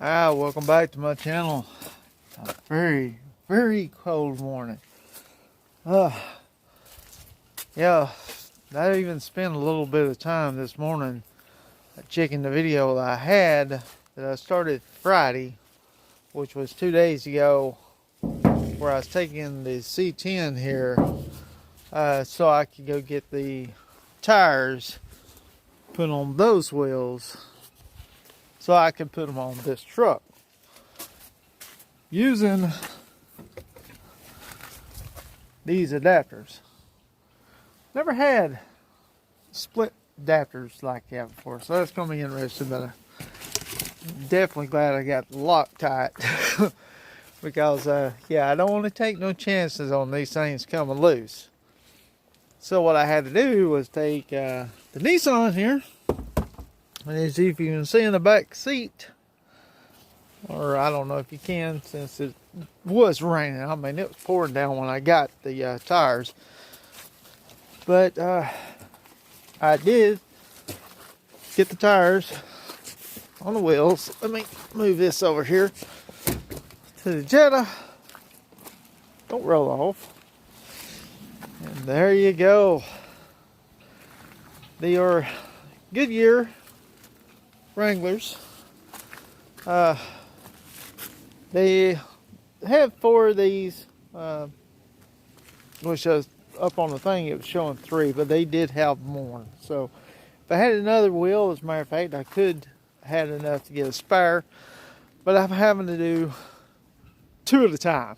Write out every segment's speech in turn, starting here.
Welcome back to my channel. A very cold morning. Yeah, I even spent a little bit of time this morning checking the video that I had that I started Friday, which was 2 days ago, where I was taking the C10 here so I could go get the tires put on those wheels so I can put them on this truck using these adapters. Never had split adapters like that before, so that's gonna be interesting. But I'm definitely glad I got Loctite because yeah, I don't want to take no chances on these things coming loose. So what I had to do was take the Nissan here, and as if you can see in the back seat, or I don't know if you can, since it was raining. I mean, it was pouring down when I got the tires. But I did get the tires on the wheels. Let me move this over here to the Jetta. Don't roll off. And there you go. They are Goodyear Wranglers. They have 4 of these, which was up on the thing, it was showing 3, but they did have more. So if I had another wheel, as a matter of fact, I could have had enough to get a spare, but I'm having to do 2 at a time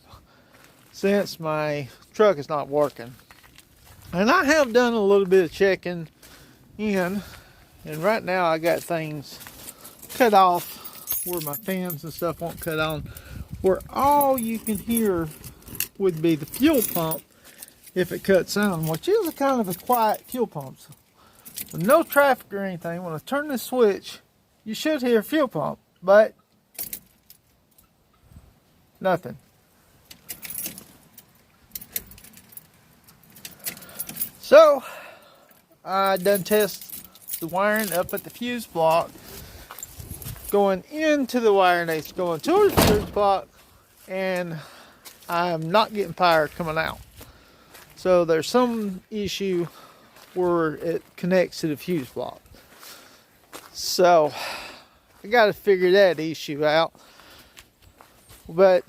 since my truck is not working. And I have done a little bit of checking in, and right now I got things cut off where my fans and stuff won't cut on, where all you can hear would be the fuel pump if it cuts on, which is a kind of a quiet fuel pump. So with no traffic or anything, when I turn the switch, you should hear fuel pump, but nothing. So I done test the wiring up at the fuse block, going into the wiring that's going towards the fuse block, and I'm not getting power coming out. So there's some issue where it connects to the fuse block. So I got to figure that issue out. But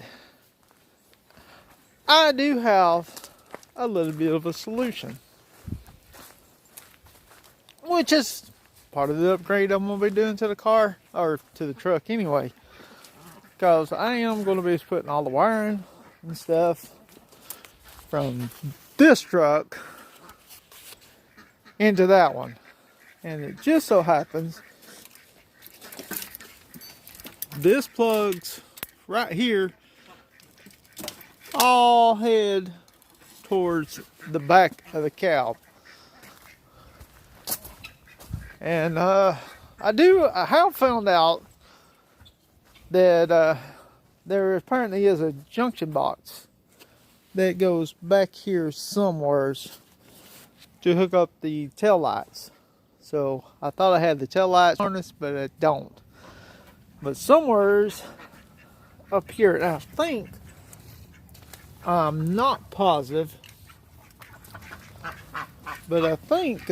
I do have a little bit of a solution, which is part of the upgrade I'm going to be doing to the car, or to the truck anyway, because I am going to be putting all the wiring and stuff from this truck into that one. And it just so happens this plugs right here all head towards the back of the cab. And I have found out that there apparently is a junction box that goes back here somewheres to hook up the tail lights. So I thought I had the tail lights harness, but I don't. But somewheres up here, and I think, I'm not positive, but I think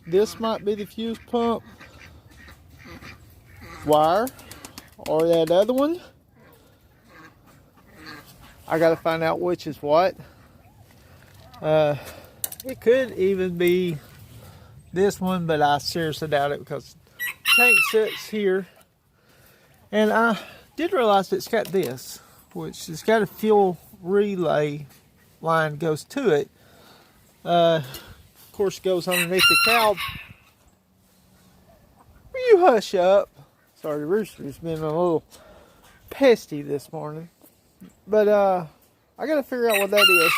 this might be the fuse pump wire, or that other one. I gotta find out which is what. It could even be this one, but I seriously doubt it, because the tank sits here. And I did realize it's got this, which has got a fuel relay line goes to it. Of course, goes underneath the cab. Will you hush up? Sorry, the rooster's been a little pesty this morning. But I gotta figure out what that is,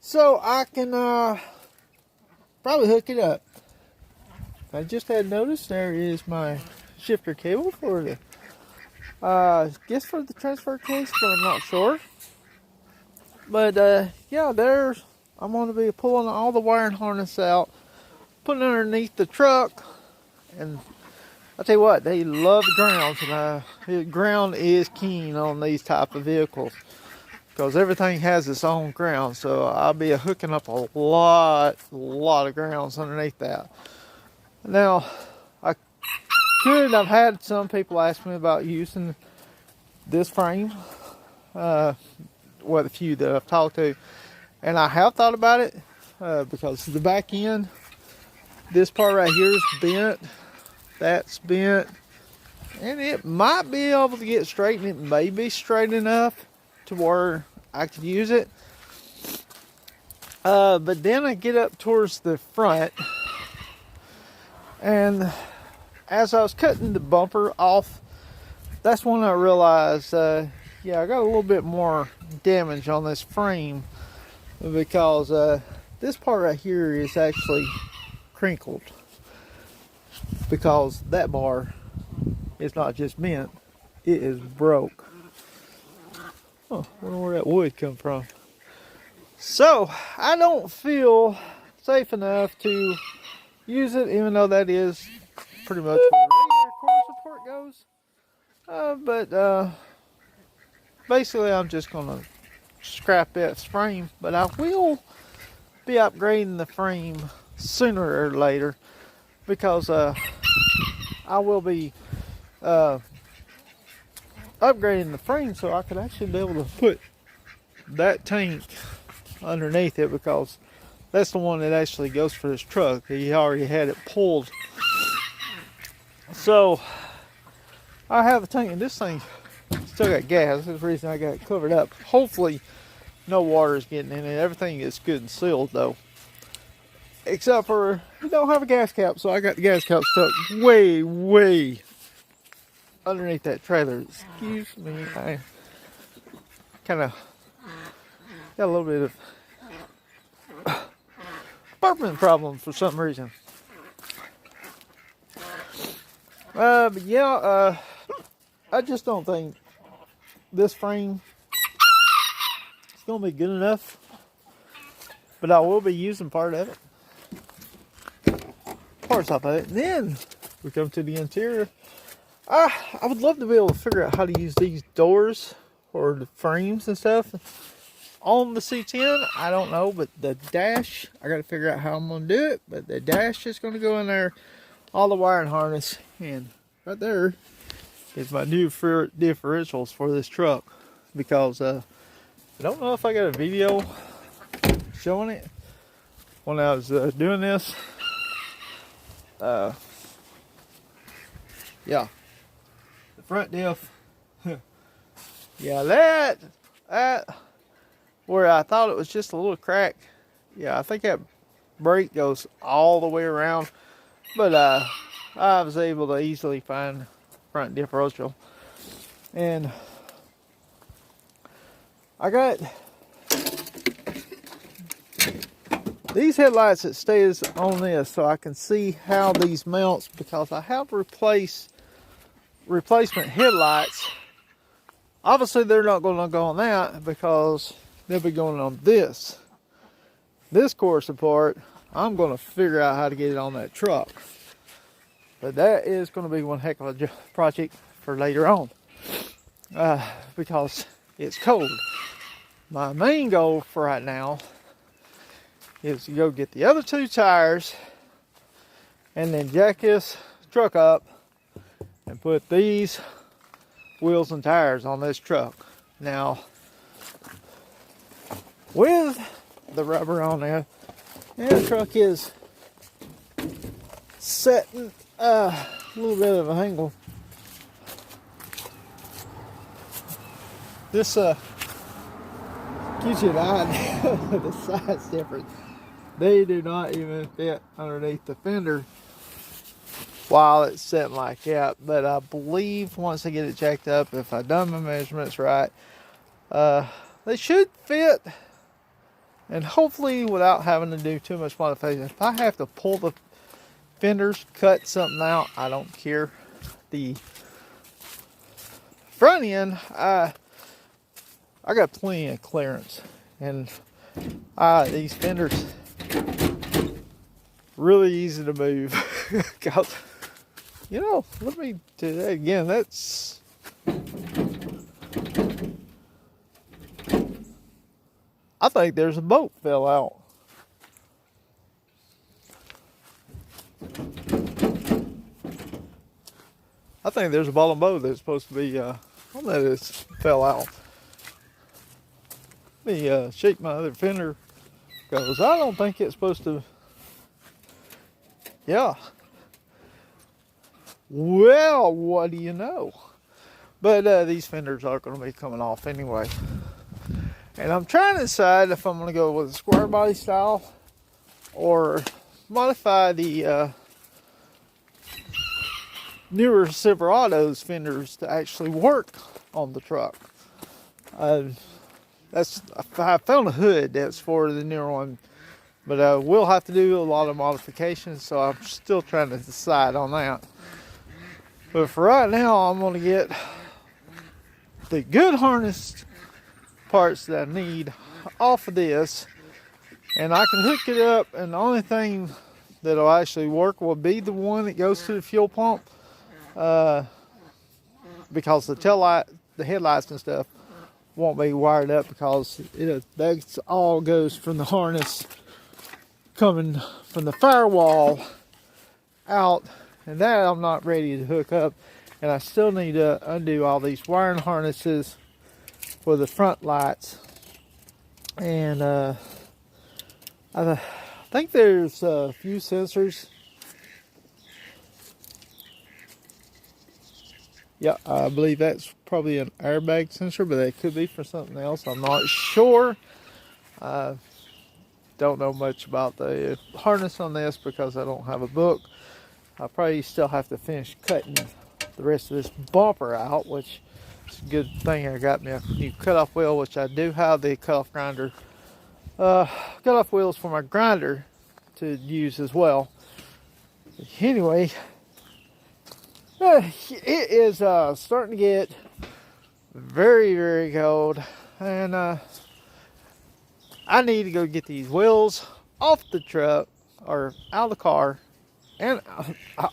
so I can probably hook it up. I just had noticed there is my shifter cable for the guess for the transfer case, but I'm not sure. But yeah, I'm going to be pulling all the wiring harness out, putting it underneath the truck, and I tell you what, they love the grounds, and the ground is keen on these type of vehicles because everything has its own ground. So I'll be hooking up a lot of grounds underneath that. Now, I've had some people ask me about using this frame. The few that I've talked to, and I have thought about it because the back end, this part right here is bent. That's bent, and it might be able to get straight, and it may be straight enough to where I could use it. But then I get up towards the front, and as I was cutting the bumper off, that's when I realized, yeah, I got a little bit more damage on this frame because this part right here is actually crinkled. Because that bar is not just bent, it is broke. Oh, I wonder where that wood come from. So I don't feel safe enough to use it, even though that is pretty much where the regular core support goes. But basically I'm just gonna scrap that frame, but I will be upgrading the frame sooner or later because I will be upgrading the frame so I could actually be able to put that tank underneath it, because that's the one that actually goes for this truck. He already had it pulled. So I have a tank, and this thing still got gas. That's the reason I got it covered up. Hopefully no water is getting in it. Everything is good and sealed though. Except for you don't have a gas cap, so I got the gas cap stuck way underneath that trailer. Excuse me, I kind of got a little bit of burping problem for some reason. But yeah, I just don't think this frame is going to be good enough. But I will be using part of it. Parts off of it. And then we come to the interior. I would love to be able to figure out how to use these doors or the frames and stuff on the C10. I don't know, but the dash, I got to figure out how I'm going to do it. But the dash is going to go in there, all the wiring harness, and right there is my new differentials for this truck. Because I don't know if I got a video showing it when I was doing this. Yeah, the front diff. Yeah, that where I thought it was just a little crack. Yeah, I think that brake goes all the way around, but I was able to easily find front differential, and I got these headlights that stays on this so I can see how these mounts, because I have replacement headlights. Obviously they're not going to go on that because they'll be going on this core support. I'm going to figure out how to get it on that truck, but that is going to be one heck of a project for later on, because it's cold. My main goal for right now is to go get the other two tires and then jack this truck up and put these wheels and tires on this truck. Now, with the rubber on there, and the truck is setting a little bit of an angle. This gives you an idea of the size difference. They do not even fit underneath the fender while it's sitting like that. But I believe once I get it jacked up, if I've done my measurements right, they should fit. And hopefully without having to do too much modification. If I have to pull the fenders, cut something out, I don't care. The front end, I got plenty of clearance. And these fenders, really easy to move. You know, let me do that again. That's... I think there's a boat fell out. I think there's a bottom boat that's supposed to be, I don't know, it fell out. Let me shake my other fender, because I don't think it's supposed to. Yeah. Well, what do you know? But these fenders are going to be coming off anyway. And I'm trying to decide if I'm going to go with a square body style or modify the newer Silverado's fenders to actually work on the truck. I found a hood that's for the newer one, but we'll have to do a lot of modifications, so I'm still trying to decide on that. But for right now, I'm going to get the good harness parts that I need off of this, and I can hook it up, and the only thing that'll actually work will be the one that goes to the fuel pump, because the tail light, the headlights and stuff won't be wired up, because that all goes from the harness coming from the firewall out, and that I'm not ready to hook up, and I still need to undo all these wiring harnesses for the front lights. And I think there's a few sensors. Yeah, I believe that's probably an airbag sensor, but it could be for something else. I'm not sure. I don't know much about the harness on this because I don't have a book. I probably still have to finish cutting the rest of this bumper out, which is a good thing. I got me a new cutoff wheel, which I do have the cutoff grinder. Cutoff wheels for my grinder to use as well. Anyway, it is starting to get very, very cold, and I need to go get these wheels off the truck, or out of the car, and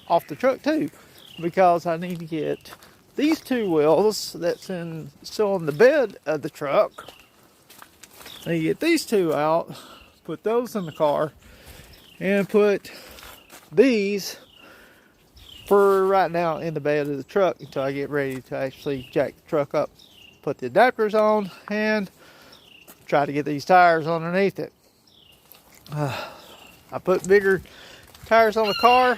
off the truck too, because I need to get these two wheels that's still in the bed of the truck. I need to get these two out, put those in the car, and put these for right now in the bed of the truck until I get ready to actually jack the truck up, put the adapters on, and try to get these tires underneath it. I put bigger tires on the car,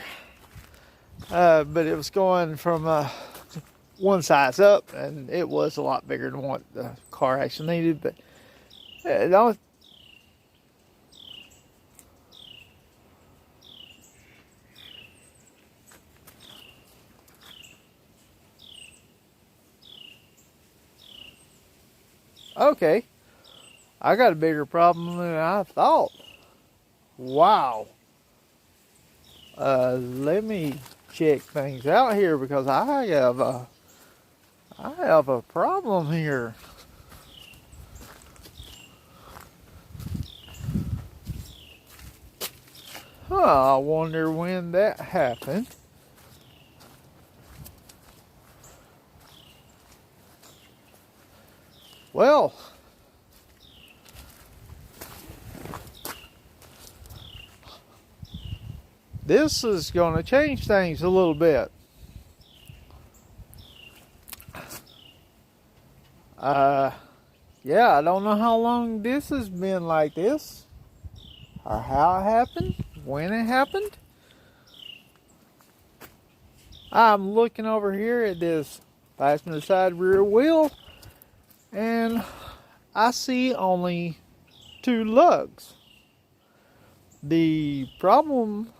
but it was going from one size up, and it was a lot bigger than what the car actually needed. But it only, okay, I got a bigger problem than I thought. Wow. Let me check things out here, because I have a problem here. I wonder when that happened. Well, this is going to change things a little bit. Yeah, I don't know how long this has been like this, or how it happened, when it happened. I'm looking over here at this passenger side rear wheel, and I see only two lugs. The problem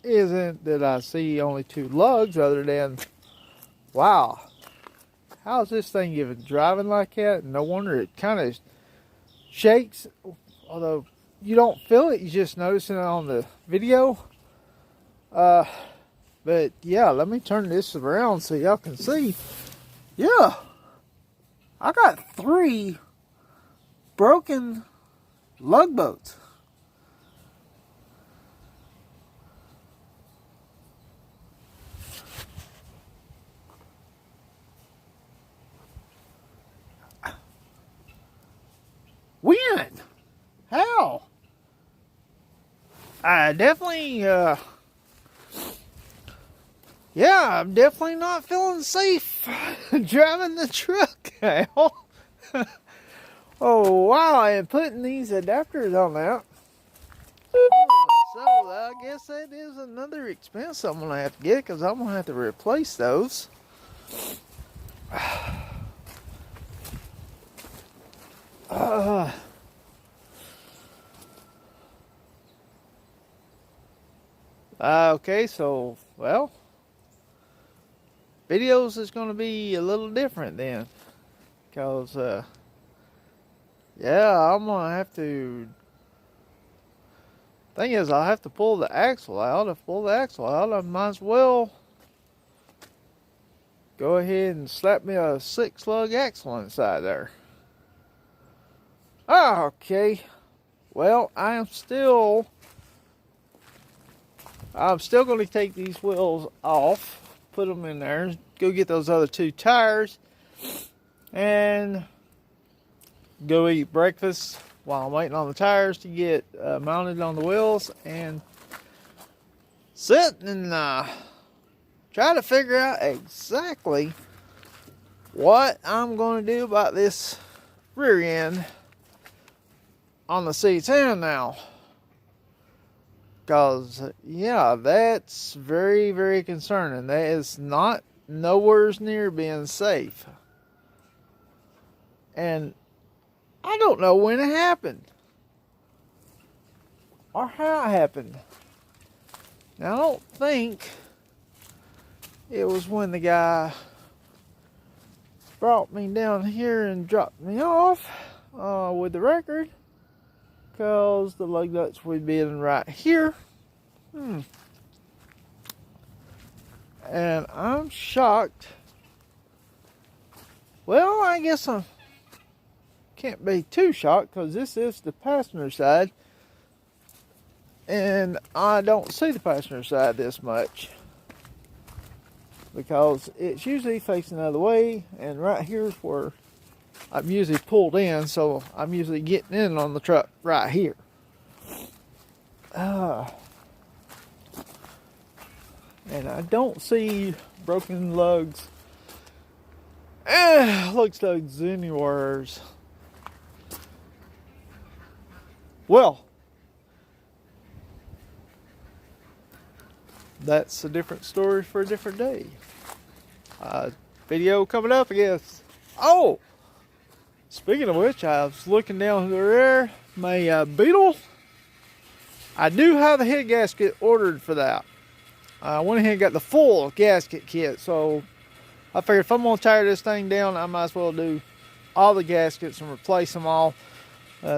isn't that I see only two lugs, other than, wow, how's this thing even driving like that? No wonder it kind of shakes, although you don't feel it, you just notice it on the video. But yeah, let me turn this around so y'all can see. Yeah, I got 3 broken lug bolts. When? How? I definitely, yeah, I'm definitely not feeling safe driving the truck now. Oh, wow, and putting these adapters on that. So, I guess that is another expense I'm going to have to get, because I'm going to have to replace those. Okay, so, well, videos is going to be a little different then, because, yeah, I'm going to have to, thing is, I'll have to pull the axle out. If I pull the axle out, I might as well go ahead and slap me a 6-lug axle inside there. Okay, well, I'm still going to take these wheels off, put them in there, go get those other 2 tires, and go eat breakfast while I'm waiting on the tires to get mounted on the wheels, and sit and try to figure out exactly what I'm going to do about this rear end on the C10 now. Because, yeah, that's very, very concerning. That is not nowhere near being safe. And I don't know when it happened. Or how it happened. Now, I don't think it was when the guy brought me down here and dropped me off with the record. Because the lug nuts would be in right here. And I'm shocked. Well, I guess I can't be too shocked, because this is the passenger side. And I don't see the passenger side this much, because it's usually facing the other way. And right here's where I'm usually pulled in, so I'm usually getting in on the truck right here. And I don't see broken lugs, lug studs anywhere. Well, that's a different story for a different day. Video coming up, I guess. Oh! Speaking of which, I was looking down the rear, my Beetle. I do have the head gasket ordered for that. I went ahead and got the full gasket kit, so I figured if I'm going to tear this thing down, I might as well do all the gaskets and replace them all,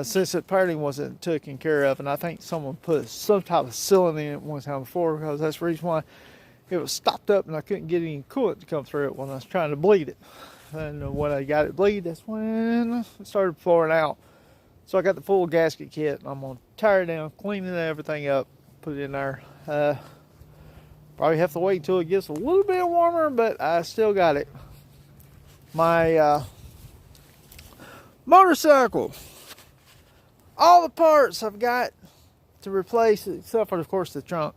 since the parting wasn't taken care of. And I think someone put some type of sealant in it one time before, because that's the reason why it was stopped up and I couldn't get any coolant to come through it when I was trying to bleed it. And when I got it bleed, that's when it started pouring out. So I got the full gasket kit, and I'm going to tear it down, clean everything up, put it in there. Probably have to wait until it gets a little bit warmer, but I still got it. My motorcycle. All the parts I've got to replace, except for, of course, the trunk,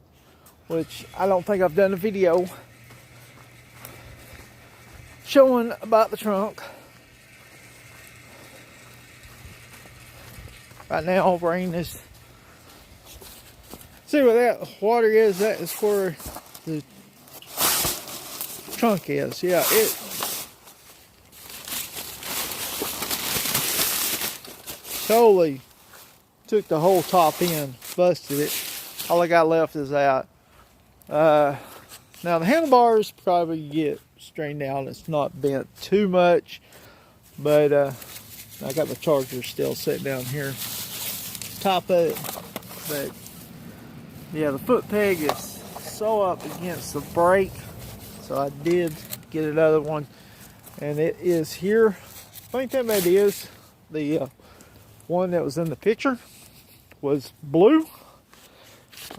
which I don't think I've done a video showing about the trunk. Right now, rain is. See where that water is? That is where the trunk is. Yeah, it totally took the whole top end, busted it. All I got left is that. Now the handlebars probably get straightened out. It's not bent too much, but I got the charger still sitting down here, top of it. But yeah, the foot peg is so up against the brake, so I did get another one, and it is here. I think that maybe is the one that was in the picture was blue.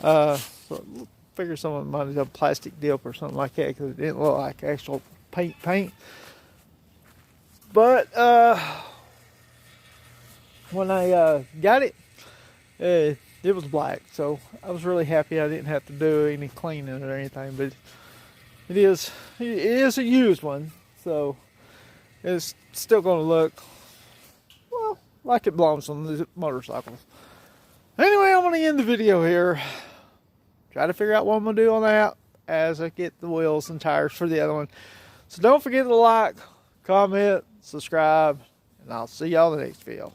So I figured someone might have done plastic dip or something like that, because it didn't look like actual paint. But when I got it, it was black. So I was really happy I didn't have to do any cleaning or anything. But it is a used one, so it's still going to look, well, like it belongs on the motorcycle. Anyway, I'm going to end the video here. Try to figure out what I'm going to do on that as I get the wheels and tires for the other one. So don't forget to like, comment, subscribe, and I'll see y'all in the next video.